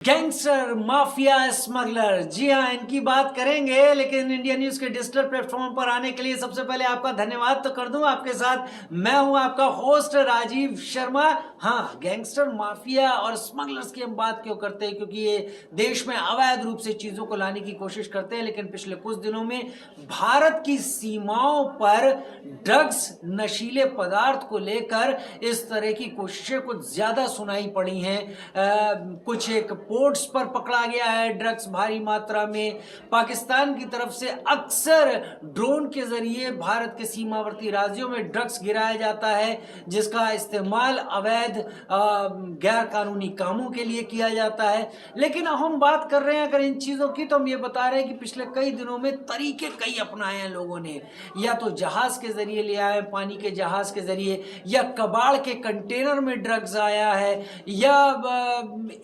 Gangster, mafia, smuggler, जी हाँ, इनकी बात करेंगे। लेकिन इंडिया न्यूज के डिजिटल प्लेटफॉर्म पर आने के लिए सबसे पहले आपका धन्यवाद तो कर दूं। आपके साथ मैं हूं आपका होस्ट राजीव शर्मा। हाँ, गैंगस्टर, माफिया और स्मगलर्स की हम बात क्यों करते हैं? क्योंकि ये देश में अवैध रूप से चीजों को लाने की कोशिश करते हैं। लेकिन पिछले कुछ दिनों में भारत की सीमाओं पर ड्रग्स, नशीले पदार्थ को लेकर इस तरह की कोशिशें कुछ ज्यादा सुनाई पड़ी हैं। कुछ एक पोर्ट्स पर पकड़ा गया है ड्रग्स भारी मात्रा में। पाकिस्तान की तरफ से अक्सर ड्रोन के जरिए भारत के सीमावर्ती राज्यों में ड्रग्स गिराया जाता है, जिसका इस्तेमाल अवैध गैर कानूनी कामों के लिए किया जाता है। लेकिन हम बात कर रहे हैं अगर इन चीजों की, तो हम ये बता रहे हैं कि पिछले कई दिनों में तरीके कई अपनाए हैं लोगों ने। या तो जहाज के जरिए ले आए, पानी के जहाज के जरिए, या कबाड़ के कंटेनर में ड्रग्स आया है, या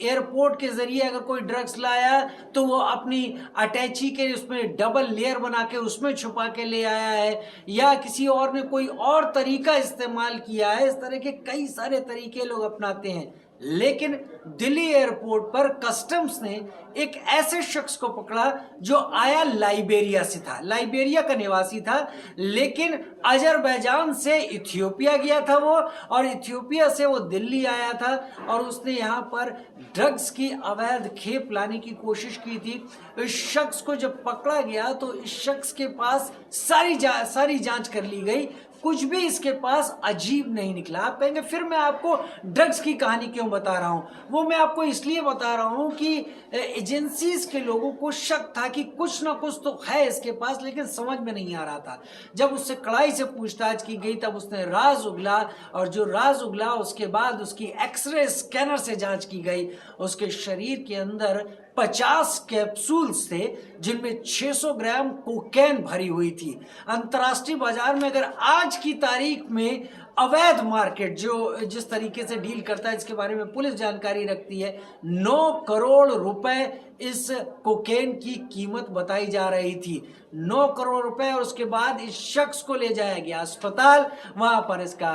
एयरपोर्ट के जरिए अगर कोई ड्रग्स लाया तो वो अपनी अटैची के उसमें डबल लेयर बना के उसमें छुपा के ले आया है, या किसी और ने कोई और तरीका इस्तेमाल किया है। इस तरह के कई सारे तरीके लोग अपनाते हैं। लेकिन दिल्ली एयरपोर्ट पर कस्टम्स ने एक ऐसे शख्स को पकड़ा जो आया लाइबेरिया से था, लाइबेरिया का निवासी था, लेकिन अजरबैजान से इथियोपिया गया था वो, और इथियोपिया से वो दिल्ली आया था और उसने यहाँ पर ड्रग्स की अवैध खेप लाने की कोशिश की थी। इस शख्स को जब पकड़ा गया तो इस शख्स के पास सारी जांच कर ली गई, कुछ भी इसके पास अजीब नहीं निकला। आप कहेंगे फिर मैं आपको ड्रग्स की कहानी क्यों बता रहा हूं? वो मैं आपको इसलिए बता रहा हूं कि एजेंसीज के लोगों को शक था कि कुछ ना कुछ तो है इसके पास, लेकिन समझ में नहीं आ रहा था। जब उससे कड़ाई से पूछताछ की गई तब उसने राज उगला, और जो राज उगला उसके बाद उसकी एक्सरे स्कैनर से जांच की गई। उसके शरीर के अंदर 50 कैप्सूल्स थे जिनमें 600 ग्राम कोकेन भरी हुई थी। अंतर्राष्ट्रीय बाजार में अगर आज की तारीख में अवैध मार्केट जो जिस तरीके से डील करता है, इसके बारे में पुलिस जानकारी रखती है, 9 करोड़ रुपए इस कोकेन की कीमत बताई जा रही थी। 9 करोड़ रुपए। और उसके बाद इस शख्स को ले जाया गया अस्पताल, वहां पर इसका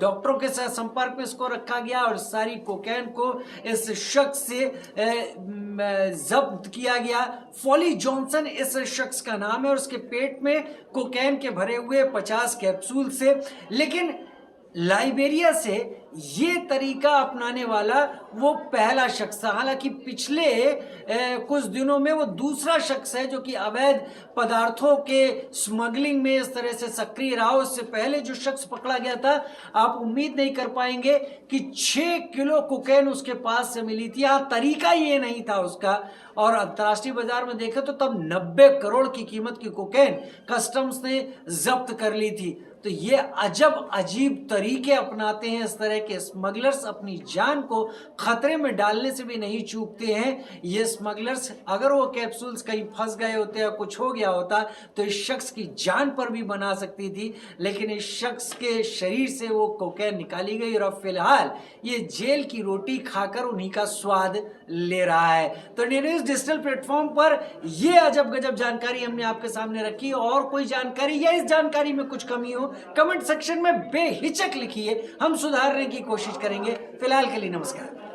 डॉक्टरों के साथ संपर्क में इसको रखा गया और सारी कोकेन को इस शख्स से जब्त किया गया। फॉली जॉनसन इस शख्स का नाम है और उसके पेट में कोकेन के भरे हुए 50 कैप्सूल से। लेकिन लाइबेरिया से ये तरीका अपनाने वाला वो पहला शख्स था। हालांकि पिछले कुछ दिनों में वो दूसरा शख्स है जो कि अवैध पदार्थों के स्मगलिंग में इस तरह से सक्रिय रहा। उससे पहले जो शख्स पकड़ा गया था, आप उम्मीद नहीं कर पाएंगे कि 6 किलो कोकेन उसके पास से मिली थी। हाँ, तरीका ये नहीं था उसका। और अंतर्राष्ट्रीय बाजार में देखे तो तब 90 करोड़ की कीमत की कोकेन कस्टम्स ने जब्त कर ली थी। तो ये अजब अजीब तरीके अपनाते हैं इस तरह के स्मगलर्स। अपनी जान को खतरे में डालने से भी नहीं चूकते हैं ये स्मगलर्स। अगर वो कैप्सूल्स कहीं फंस गए होते या कुछ हो गया होता तो इस शख्स की जान पर भी बना सकती थी, लेकिन इस शख्स के शरीर से वो कोकेन निकाली गई और अब फिलहाल ये जेल की रोटी खाकर उन्हीं का स्वाद ले रहा है। तो इंडिया न्यूज डिजिटल प्लेटफॉर्म पर ये अजब गजब जानकारी हमने आपके सामने रखी। और कोई जानकारी या इस जानकारी में कुछ कमी हो, कमेंट सेक्शन में बेहिचक लिखिए, हम सुधारने की कोशिश करेंगे। फिलहाल के लिए नमस्कार।